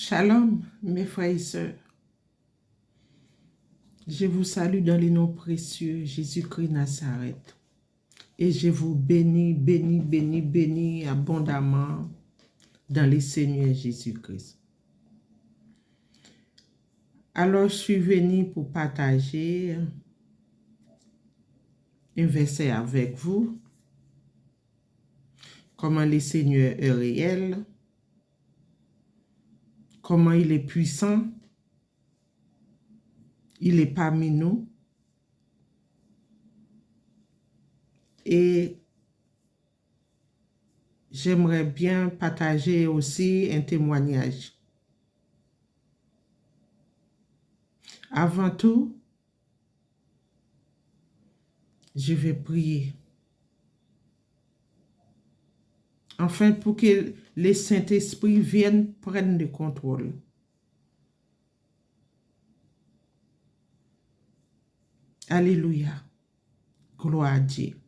Shalom, mes frères et sœurs. Je vous salue dans le nom précieux Jésus-Christ Nazareth. Et je vous bénis abondamment dans le Seigneur Jésus-Christ. Alors, je suis venu pour partager un verset avec vous. Comment le Seigneur est réel, comment il est puissant, il est parmi nous. Et j'aimerais bien partager aussi un témoignage. Avant tout, je vais prier. Enfin, pour que le Saint-Esprit vienne prendre le contrôle. Alléluia. Gloire à Dieu.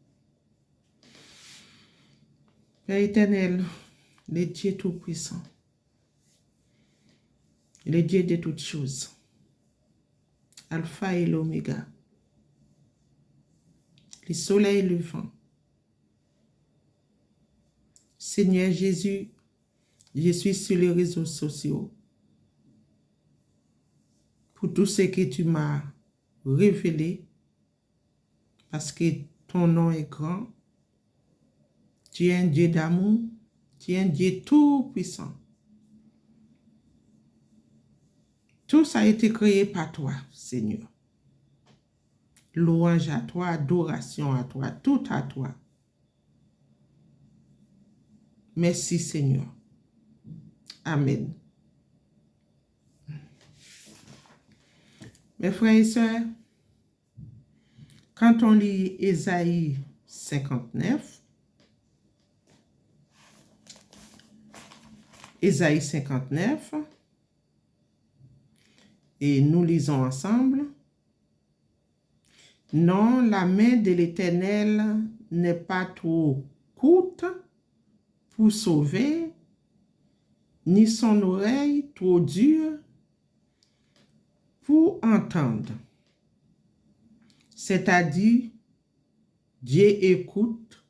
Père éternel, le Dieu tout-puissant, le Dieu de toutes choses, Alpha et l'Oméga, le soleil et le vent. Seigneur Jésus, je suis sur les réseaux sociaux pour tout ce que tu m'as révélé, parce que ton nom est grand. Tu es un Dieu d'amour, tu es un Dieu tout-puissant. Tout ça a été créé par toi, Seigneur. Louange à toi, adoration à toi, tout à toi. Merci, Seigneur. Amen. Mes frères et sœurs, quand on lit Ésaïe 59, et nous lisons ensemble. Non, la main de l'Éternel n'est pas trop courte pour sauver, ni son oreille trop dure pour entendre. C'est-à-dire, Dieu écoute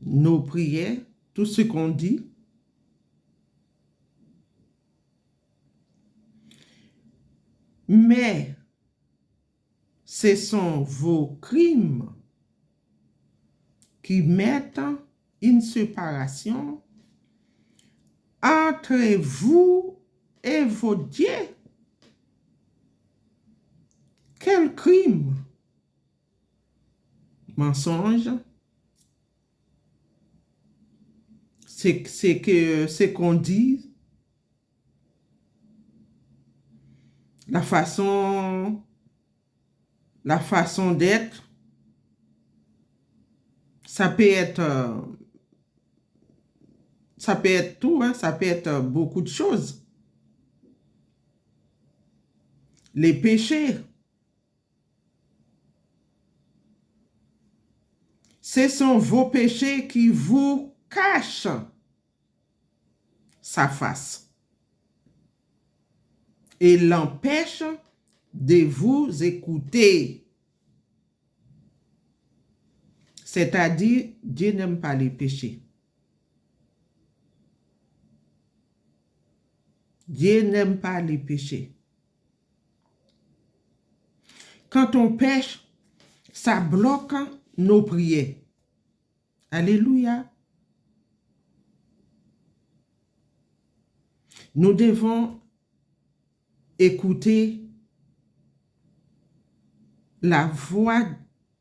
nos prières, tout ce qu'on dit. Mais ce sont vos crimes qui mettent une séparation entre vous et vos dieux. Quel crime? Mensonge. C'est qu'on dit. La façon d'être. Ça peut être tout, hein? Ça peut être beaucoup de choses. Les péchés. Ce sont vos péchés qui vous cachent sa face et l'empêchent de vous écouter. C'est-à-dire, Dieu n'aime pas les péchés. Dieu n'aime pas les péchés. Quand on pêche, ça bloque nos prières. Alléluia. Nous devons écouter la voix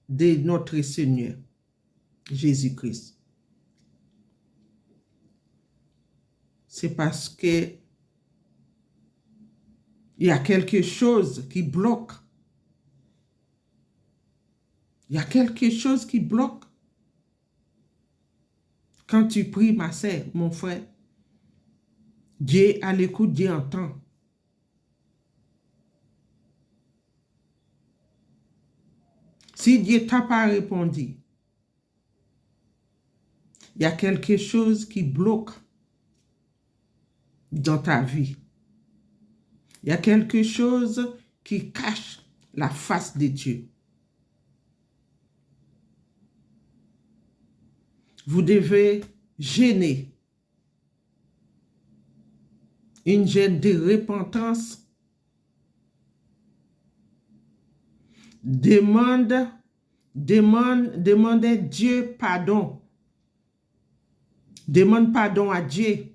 de notre Seigneur, Jésus-Christ. C'est parce que il y a quelque chose qui bloque. Il y a quelque chose qui bloque. Quand tu pries, ma sœur, mon frère, Dieu à l'écoute, Dieu entend. Si Dieu t'a pas répondu, il y a quelque chose qui bloque dans ta vie. Il y a quelque chose qui cache la face de Dieu. Vous devez gêner. Une gêne de repentance. Demandez Dieu pardon. Demande pardon à Dieu.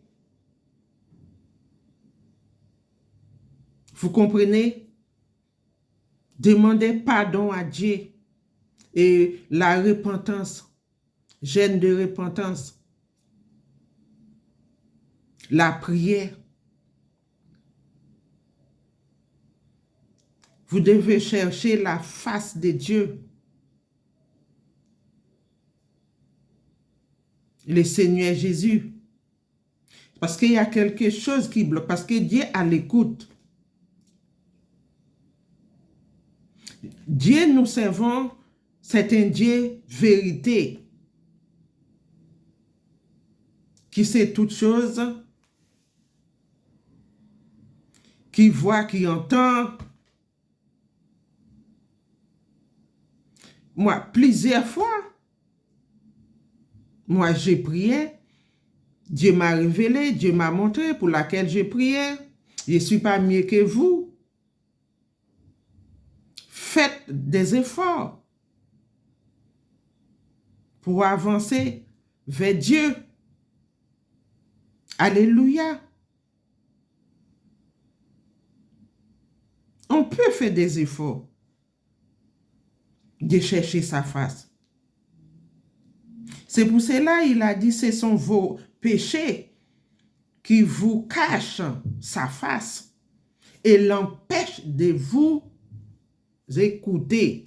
Vous comprenez? Demandez pardon à Dieu. Et la repentance, gêne de repentance, la prière. Vous devez chercher la face de Dieu. Le Seigneur Jésus. Parce qu'il y a quelque chose qui bloque. Parce que Dieu a l'écoute. Dieu, nous servons, c'est un Dieu vérité. Qui sait toutes choses. Qui voit, qui entend. Moi, plusieurs fois, moi, j'ai prié. Dieu m'a révélé, Dieu m'a montré pour laquelle j'ai prié. Je ne suis pas mieux que vous. Faites des efforts pour avancer vers Dieu. Alléluia. On peut faire des efforts de chercher sa face. C'est pour cela il a dit, ce sont vos péchés qui vous cachent sa face et l'empêchent de vous écouter.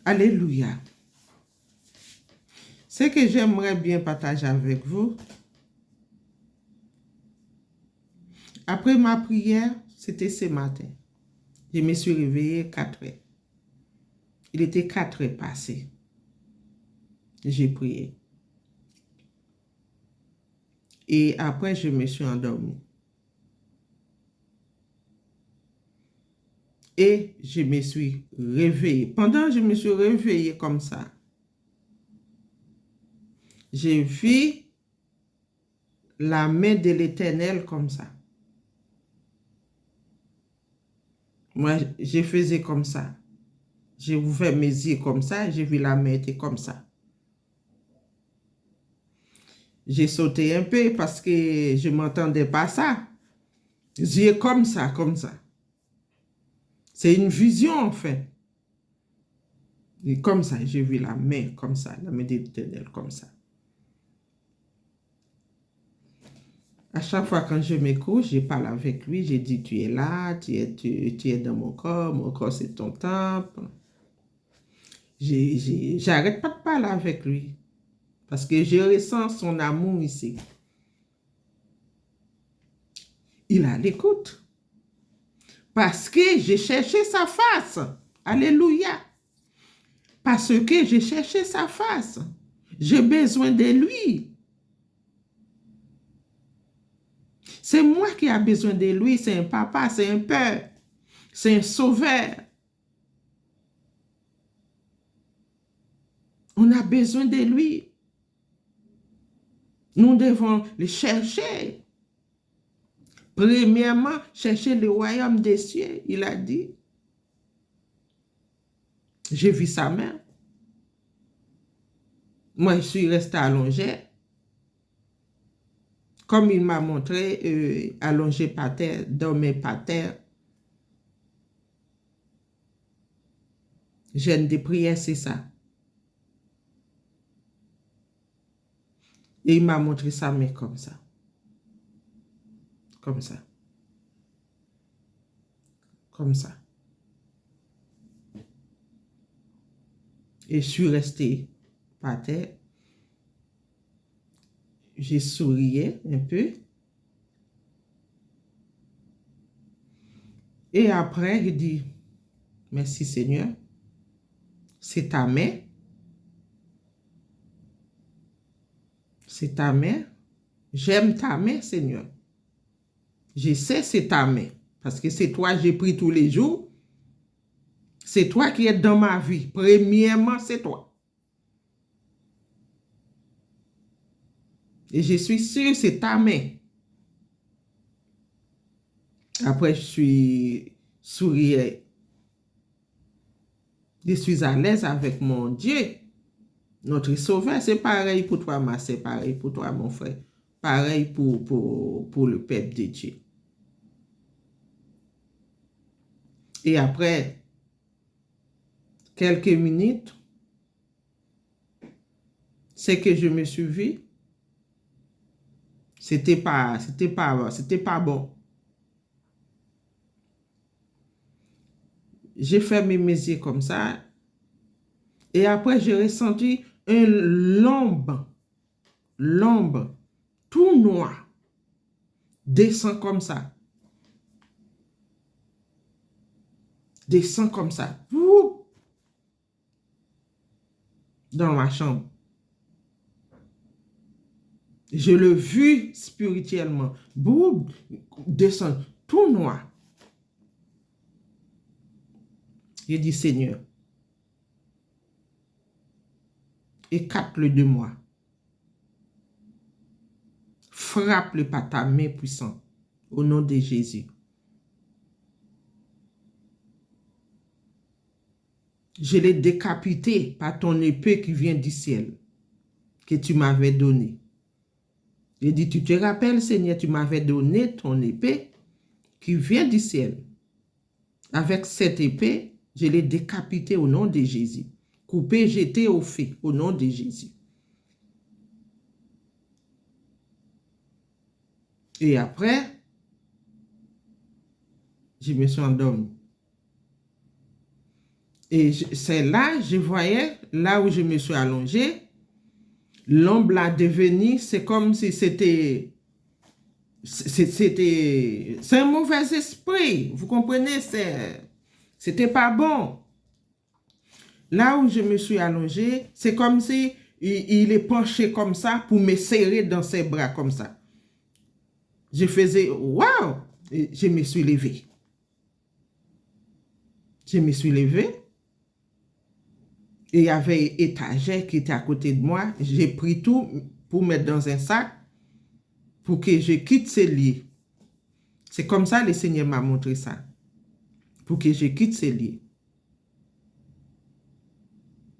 Alléluia. Ce que j'aimerais bien partager avec vous, après ma prière, c'était ce matin. Je me suis réveillée 4 heures. Il était 4 heures passées. J'ai prié. Et après, je me suis endormie. Et je me suis réveillée. Pendant que je me suis réveillée comme ça, j'ai vu la main de l'Éternel comme ça. Moi, je faisais comme ça. J'ai ouvert mes yeux comme ça, j'ai vu la main était comme ça. J'ai sauté un peu parce que je ne m'entendais pas ça. Yeux comme ça, comme ça. C'est une vision en fait. Et comme ça, j'ai vu la main comme ça, la main de l'Éternel comme ça. À chaque fois quand je me couche, je parle avec lui, je dis tu es là, tu es dans mon corps c'est ton temple. J'arrête pas de parler avec lui. Parce que je ressens son amour ici. Il a l'écoute. Parce que j'ai cherché sa face. Alléluia. Parce que j'ai cherché sa face. J'ai besoin de lui. C'est moi qui ai besoin de lui. C'est un papa, c'est un père. C'est un sauveur. On a besoin de lui. Nous devons le chercher. Premièrement, chercher le royaume des cieux, il a dit. J'ai vu sa main. Moi, je suis restée allongée. Comme il m'a montré, allongée par terre, dormir par terre. Jeûne de prière, c'est ça. Et il m'a montré sa main comme ça. Comme ça. Comme ça. Et je suis restée par terre. J'ai sourié un peu. Et après, il dit, merci Seigneur. C'est ta main. c'est ta main. J'aime ta main, Seigneur. Je sais c'est ta main. Parce que c'est toi que j'ai pris tous les jours. C'est toi qui es dans ma vie. Premièrement, c'est toi. Et je suis sûr c'est ta main. Après, je suis sourire. Je suis à l'aise avec mon Dieu. Notre sauveur, c'est pareil pour toi, ma sœur, pareil pour toi, mon frère. Pareil pour le peuple de Dieu. Et après quelques minutes, c'est que je me suis vu. C'était pas bon. J'ai fermé mes yeux comme ça. Et après, j'ai ressenti un l'ombre, tout noir, descend comme ça. Descend comme ça. Dans ma chambre. Je le vis spirituellement. Descend tout noir. J'ai dit, Seigneur, écarte-le de moi. Frappe-le par ta main puissante. Au nom de Jésus. Je l'ai décapité par ton épée qui vient du ciel, que tu m'avais donné. J'ai dit, tu te rappelles, Seigneur, tu m'avais donné ton épée qui vient du ciel. Avec cette épée, je l'ai décapité au nom de Jésus. Coupé, jeté au feu au nom de Jésus. Et après, je me suis endormi. Et c'est là, je voyais, là où je me suis allongé, l'ombre a devenu, c'est comme si c'est un mauvais esprit. Vous comprenez, c'était pas bon. Là où je me suis allongé, c'est comme si il est penché comme ça pour me serrer dans ses bras comme ça. Je faisais, waouh! Et je me suis levé. Je me suis levé. Et il y avait une étagère qui était à côté de moi. J'ai pris tout pour mettre dans un sac pour que je quitte ce lit. C'est comme ça que le Seigneur m'a montré ça. Pour que je quitte ce lit.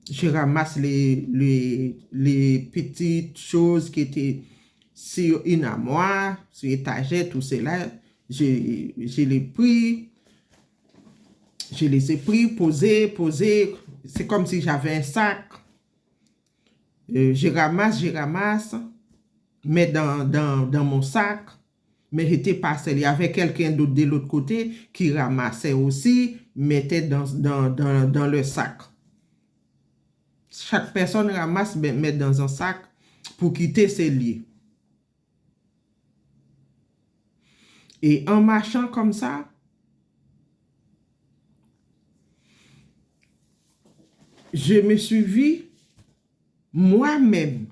Je ramasse les petites choses qui étaient sur une armoire, sur l'étagère, tout cela. Je les pris. Je les ai pris, posés. C'est comme si j'avais un sac. Je ramasse, mets dans mon sac. Mais j'étais pas seul. Il y avait quelqu'un d'autre de l'autre côté qui ramassait aussi, mettait dans le sac. Chaque personne ramasse, met dans un sac pour quitter ses lieux. Et en marchant comme ça, je me suis vu moi-même.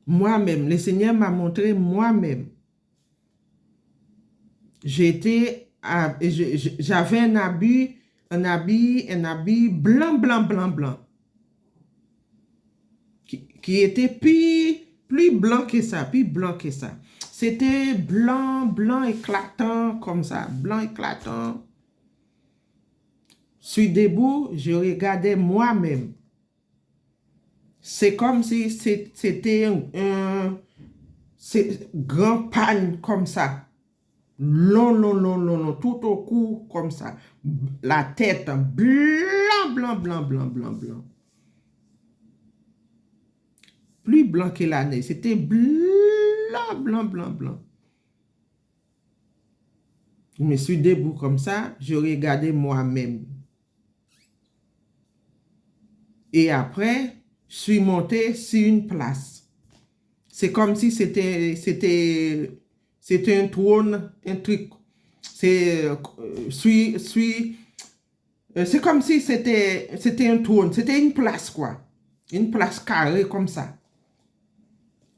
Moi-même. Le Seigneur m'a montré moi-même. J'avais un habit blanc. Qui était plus blanc que ça, plus blanc que ça. C'était blanc éclatant comme ça, blanc éclatant. Je suis debout, je regardais moi-même. C'est comme si c'était un grand panne comme ça. Long, tout au cou comme ça. La tête blanc. Plus blanc que la neige. C'était blanc. Je me suis debout comme ça, je regardais moi-même. Et après, je suis monté sur une place. C'est comme si c'était un trône, un truc. C'est comme si c'était un trône, c'était une place quoi. Une place carrée comme ça.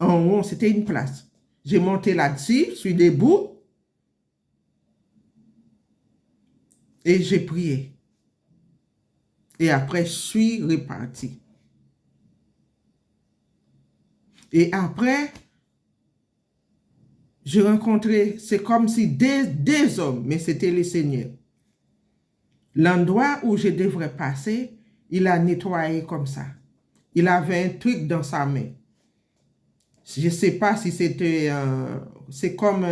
En haut, c'était une place. J'ai monté là-dessus, je suis debout et j'ai prié. Et après, je suis reparti. Et après, j'ai rencontré, c'est comme si des hommes, mais c'était le Seigneur. L'endroit où je devrais passer, il a nettoyé comme ça. Il avait un truc dans sa main. Je ne sais pas si c'était... c'est comme...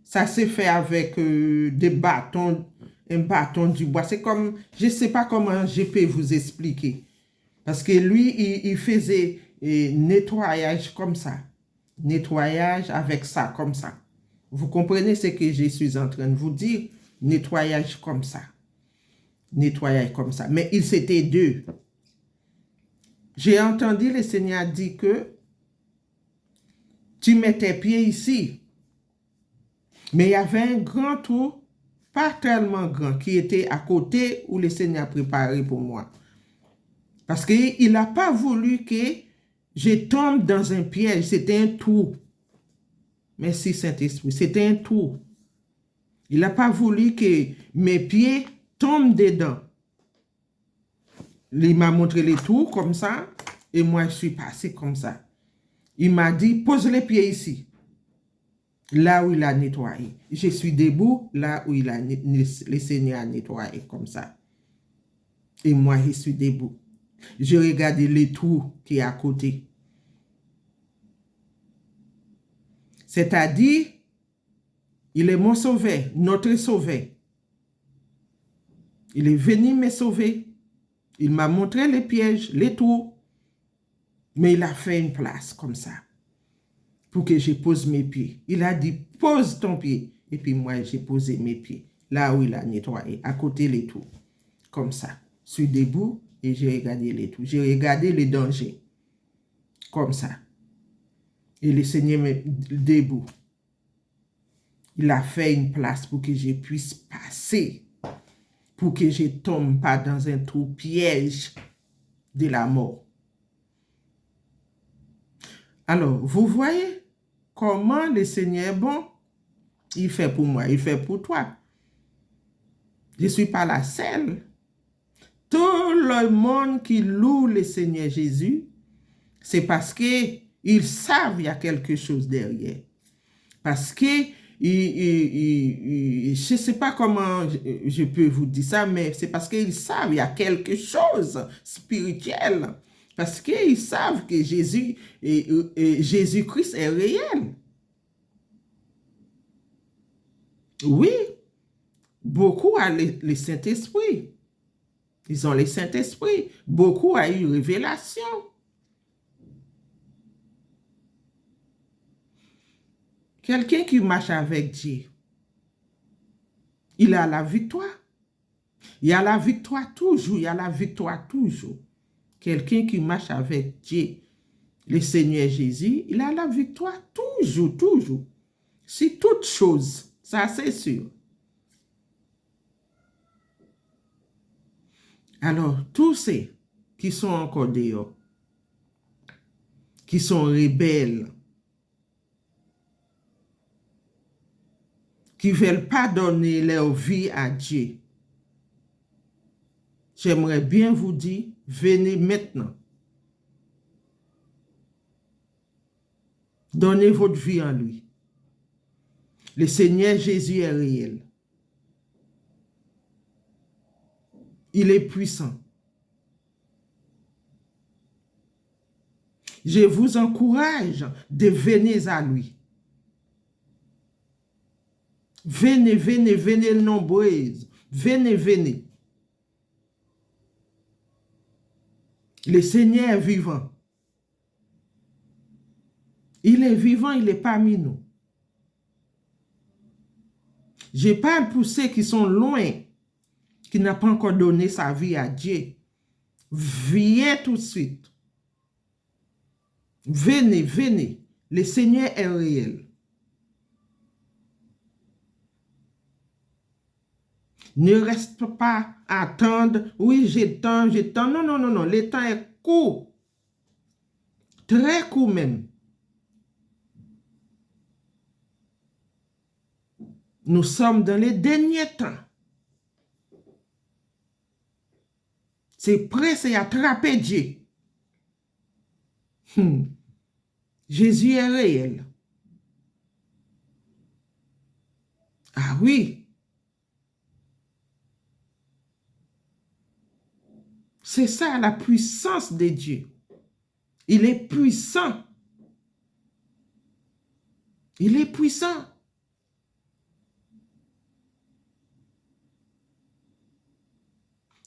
ça s'est fait avec des bâtons, un bâton du bois. C'est comme... Je ne sais pas comment je peux vous expliquer. Parce que lui, il faisait nettoyage comme ça. Nettoyage avec ça, comme ça. Vous comprenez ce que je suis en train de vous dire? Nettoyage comme ça. Nettoyage comme ça. Mais ils étaient deux. J'ai entendu le Seigneur dire que tu mets tes pieds ici. Mais il y avait un grand trou, pas tellement grand, qui était à côté où le Seigneur a préparé pour moi. Parce qu'il n'a pas voulu que je tombe dans un piège. C'était un trou. Merci Saint-Esprit. C'était un trou. Il n'a pas voulu que mes pieds tombent dedans. Il m'a montré les trous comme ça. Et moi, je suis passé comme ça. Il m'a dit, pose les pieds ici. Là où il a nettoyé. Je suis debout, là où le Seigneur a nettoyé comme ça. Et moi, je suis debout. Je regardais les trous qui est à côté. C'est-à-dire, il est mon sauveur, notre sauveur. Il est venu me sauver. Il m'a montré les pièges, les trous. Mais il a fait une place comme ça pour que je pose mes pieds. Il a dit, pose ton pied. Et puis moi, j'ai posé mes pieds là où il a nettoyé, à côté les trous. Comme ça. Je suis debout et j'ai regardé les trous. J'ai regardé les dangers. Comme ça. Et le Seigneur me debout. Il a fait une place pour que je puisse passer. Pour que je ne tombe pas dans un trou piège de la mort. Alors, vous voyez comment le Seigneur est bon? Il fait pour moi, il fait pour toi. Je ne suis pas la seule. Tout le monde qui loue le Seigneur Jésus, c'est parce qu'ils savent qu'il y a quelque chose derrière. Parce que, je ne sais pas comment je peux vous dire ça, mais c'est parce qu'ils savent qu'il y a quelque chose spirituel. Parce qu'ils savent que Jésus-Christ est réel. Oui, beaucoup ont le Saint-Esprit. Ils ont le Saint-Esprit. Beaucoup ont eu révélation. Quelqu'un qui marche avec Dieu, il a la victoire. Il y a la victoire toujours. Il y a la victoire toujours. Quelqu'un qui marche avec Dieu, le Seigneur Jésus, il a la victoire toujours, toujours. C'est toute chose. Ça, c'est sûr. Alors, tous ceux qui sont encore dehors, qui sont rebelles, qui ne veulent pas donner leur vie à Dieu, j'aimerais bien vous dire, venez maintenant. Donnez votre vie en lui. Le Seigneur Jésus est réel. Il est puissant. Je vous encourage de venir à lui. Venez, venez, venez nombreuses. Venez, venez. Le Seigneur est vivant. Il est vivant, il est parmi nous. Je parle pour ceux qui sont loin, qui n'ont pas encore donné sa vie à Dieu. Viens tout de suite. Venez, venez. Le Seigneur est réel. Ne reste pas à attendre. Oui, j'ai temps, j'ai temps. Non, non, non, non. Le temps est court. Très court même. Nous sommes dans les derniers temps. C'est pressé à attraper Dieu. Jésus est réel. Ah oui. C'est ça la puissance de Dieu. Il est puissant. Il est puissant.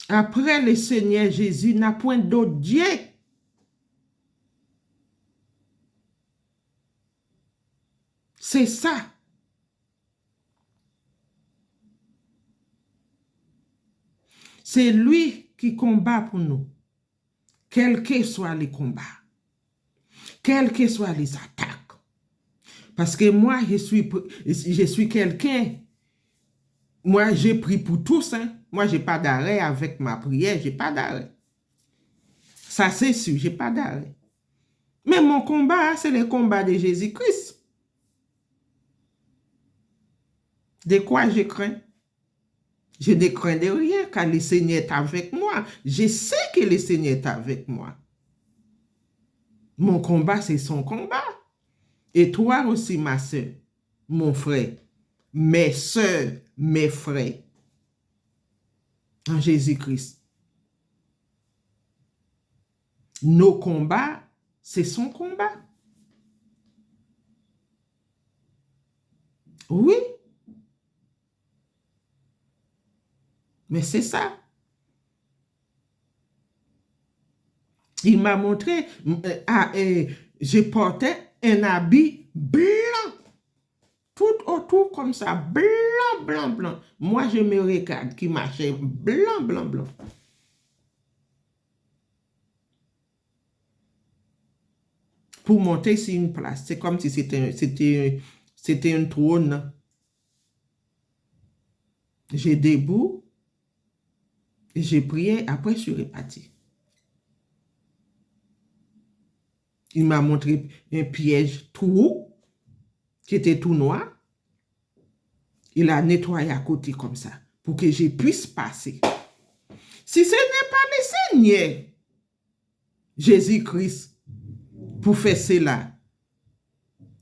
Après le Seigneur Jésus n'a point d'autre Dieu. C'est ça. C'est lui qui combat pour nous. Quels que soient les combats. Quelles que soient les attaques. Parce que moi, je suis quelqu'un. Moi, j'ai pris pour tous. Hein. Moi, je n'ai pas d'arrêt avec ma prière. Je n'ai pas d'arrêt. Ça, c'est sûr, je n'ai pas d'arrêt. Mais mon combat, c'est le combat de Jésus-Christ. De quoi je crains? Je ne crains de rien, car le Seigneur est avec moi. Je sais que le Seigneur est avec moi. Mon combat, c'est son combat. Et toi aussi, ma soeur, mon frère, mes soeurs, mes frères, en Jésus-Christ. Nos combats, c'est son combat. Oui. Mais c'est ça. Il m'a montré, je portais un habit blanc. Tout autour comme ça, blanc, blanc, blanc. Moi, je me regarde qui marchait blanc, blanc, blanc. Pour monter sur une place. C'est comme si c'était un trône. J'ai debout, j'ai prié, après je suis reparti. Il m'a montré un piège tout qui était tout noir. Il a nettoyé à côté comme ça pour que je puisse passer. Si ce n'est pas le Seigneur, Jésus-Christ, pour faire cela,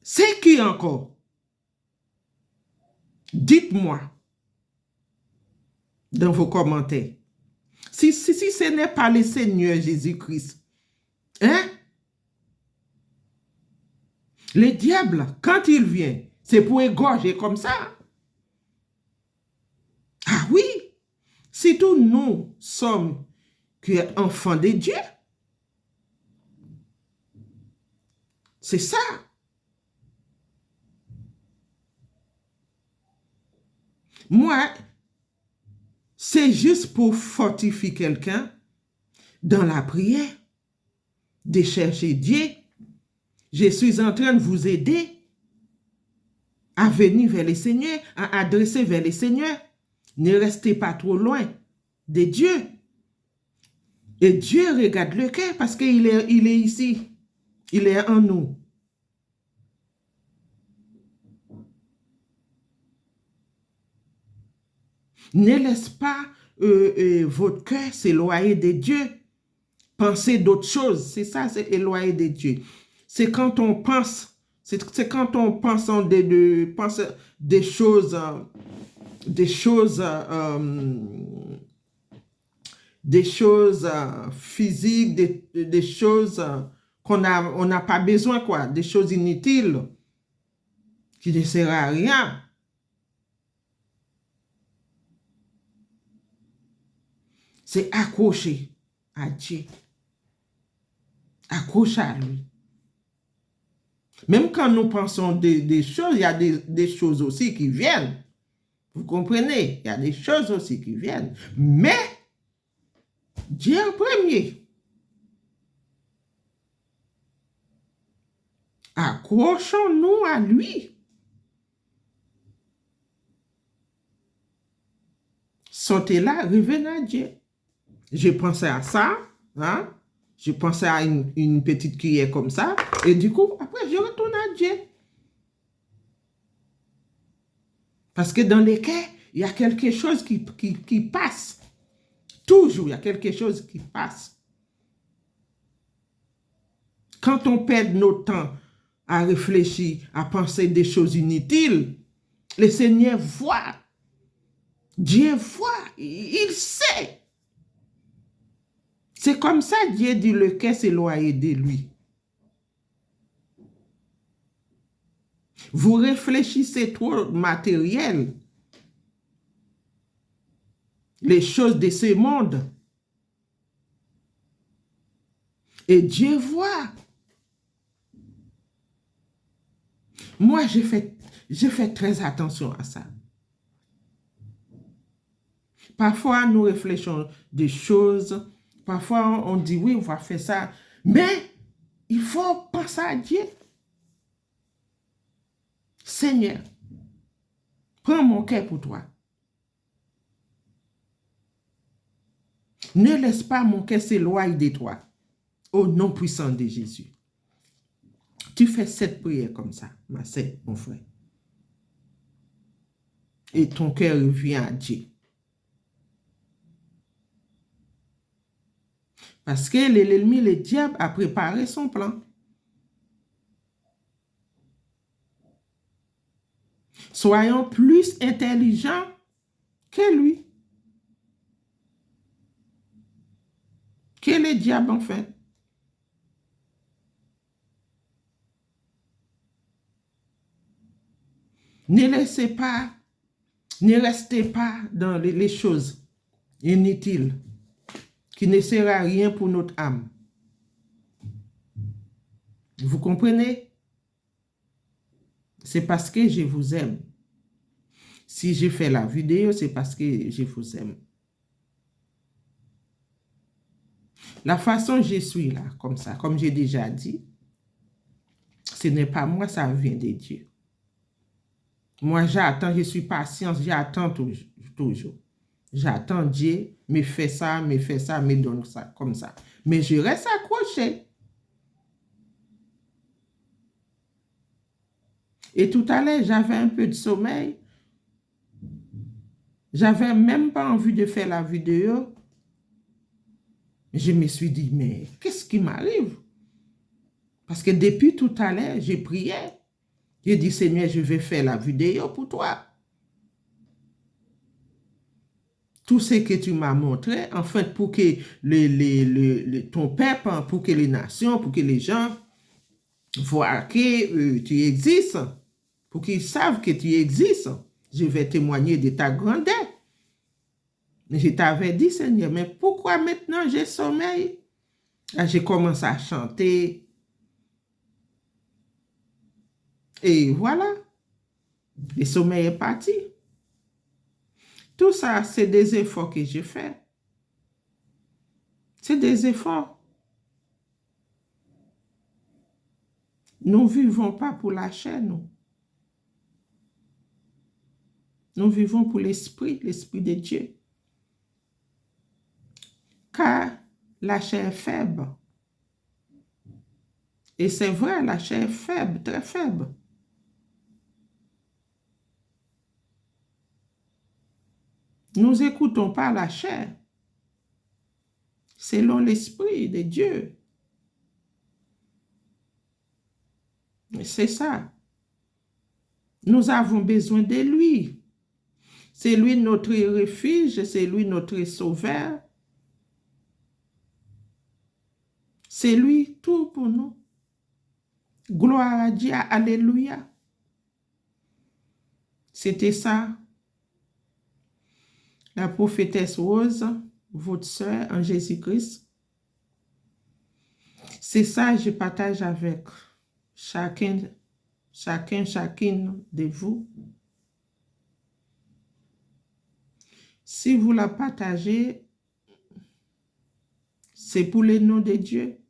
c'est qui encore? Dites-moi dans vos commentaires. Si ce n'est pas le Seigneur Jésus-Christ, hein? Le diable, quand il vient, c'est pour égorger comme ça. Ah oui, si tous nous sommes enfants de Dieu, c'est ça. Moi, c'est juste pour fortifier quelqu'un dans la prière, de chercher Dieu. Je suis en train de vous aider à venir vers le Seigneur, à adresser vers le Seigneur. Ne restez pas trop loin de Dieu. Et Dieu regarde le cœur parce qu'il est ici. Il est en nous. Ne laisse pas votre cœur s'éloigner de Dieu. Pensez d'autres choses. C'est ça, c'est éloigner de Dieu. C'est quand on pense, c'est quand on pense des choses, physiques, des choses on n'a pas besoin, quoi, des choses inutiles qui ne servent à rien. C'est accroché à Dieu. Accroché à lui. Même quand nous pensons des choses, il y a des choses aussi qui viennent. Vous comprenez? Il y a des choses aussi qui viennent. Mais Dieu en premier. Accrochons-nous à lui. Sortez là, revenez à Dieu. Je pensais à ça, hein? Je pensais à une petite cuillère comme ça, et du coup, après, je retourne à Dieu. Parce que dans les cœurs, il y a quelque chose qui passe. Toujours, il y a quelque chose qui passe. Quand on perd notre temps à réfléchir, à penser des choses inutiles, le Seigneur voit. Dieu voit, il sait. C'est comme ça, Dieu dit, le cœur s'éloigne de lui. Vous réfléchissez trop matériel, les choses de ce monde. Et Dieu voit. Moi, j'ai fait très attention à ça. Parfois, nous réfléchissons des choses. Parfois, on dit, oui, on va faire ça. Mais il faut penser à Dieu. Seigneur, prends mon cœur pour toi. Ne laisse pas mon cœur s'éloigner de toi. Au nom puissant de Jésus. Tu fais cette prière comme ça, ma sœur, mon frère. Et ton cœur revient à Dieu. Parce que l'ennemi, le diable, a préparé son plan. Soyons plus intelligents que lui. Que le diable, en fait. Ne laissez pas, ne restez pas dans les choses inutiles qui ne servent à rien pour notre âme. Vous comprenez? C'est parce que je vous aime. Si j'ai fait la vidéo, c'est parce que je vous aime. La façon dont je suis là, comme ça, comme j'ai déjà dit, ce n'est pas moi, ça vient de Dieu. Moi, j'attends, je suis patiente, j'attends toujours. J'attends Dieu, me fait ça, me donne ça, comme ça. Mais je reste accroché. Et tout à l'heure, j'avais un peu de sommeil. J'avais même pas envie de faire la vidéo. Je me suis dit, mais qu'est-ce qui m'arrive? Parce que depuis tout à l'heure, j'ai prié. J'ai dit, Seigneur, je vais faire la vidéo pour toi. Tout ce que tu m'as montré, en fait, pour que ton peuple, pour que les nations, pour que les gens voient que tu existes, pour qu'ils savent que tu existes, je vais témoigner de ta grandeur. Je t'avais dit, Seigneur, mais pourquoi maintenant j'ai sommeil? J'ai commencé à chanter. Et voilà, le sommeil est parti. Tout ça, c'est des efforts que j'ai faits. C'est des efforts. Nous ne vivons pas pour la chair, nous. Nous vivons pour l'esprit de Dieu. Car la chair est faible. Et c'est vrai, la chair est faible, très faible. Nous n'écoutons pas la chair. Selon l'esprit de Dieu. C'est ça. Nous avons besoin de lui. C'est lui notre refuge, c'est lui notre sauveur. C'est lui tout pour nous. Gloire à Dieu, alléluia. C'était ça. La prophétesse Rose, votre sœur en Jésus-Christ. C'est ça que je partage avec chacune de vous. Si vous la partagez, c'est pour le nom de Dieu.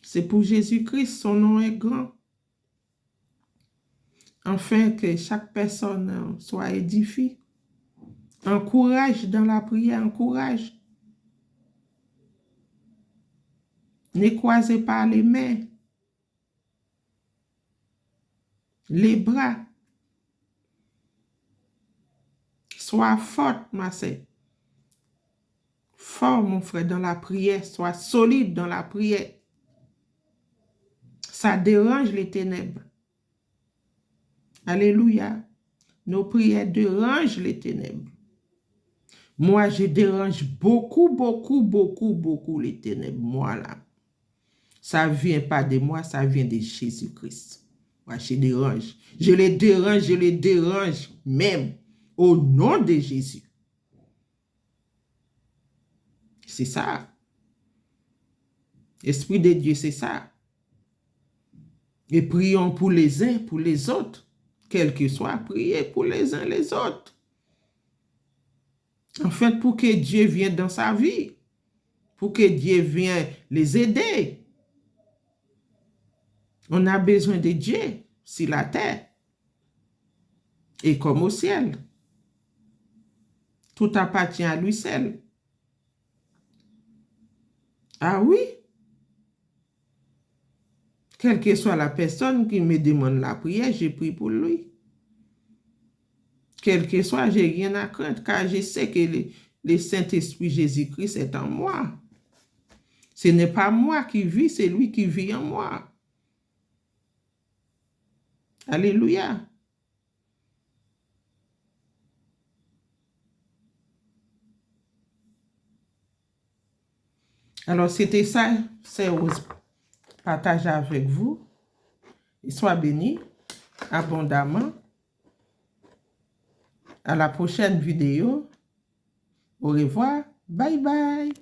C'est pour Jésus-Christ, son nom est grand. Afin que chaque personne soit édifiée. Encourage dans la prière, encourage. Ne croisez pas les mains, les bras. Sois forte, ma sœur. Fort, mon frère, dans la prière. Sois solide dans la prière. Ça dérange les ténèbres. Alléluia. Nos prières dérangent les ténèbres. Moi, je dérange beaucoup les ténèbres. Moi, là. Ça ne vient pas de moi, ça vient de Jésus-Christ. Moi, je dérange. Je les dérange même au nom de Jésus. C'est ça. Esprit de Dieu, c'est ça. Et prions pour les uns, pour les autres. Quel que soit, priez pour les uns, les autres. En fait, pour que Dieu vienne dans sa vie. Pour que Dieu vienne les aider. On a besoin de Dieu sur la terre. Et comme au ciel. Tout appartient à lui seul. Ah oui? Quelle que soit la personne qui me demande la prière, je prie pour lui. Quel que soit, j'ai rien à craindre, car je sais que le Saint-Esprit Jésus-Christ est en moi. Ce n'est pas moi qui vis, c'est lui qui vit en moi. Alléluia. Alors, c'était ça, c'est partager avec vous. Et sois bénis abondamment. À la prochaine vidéo. Au revoir. Bye bye.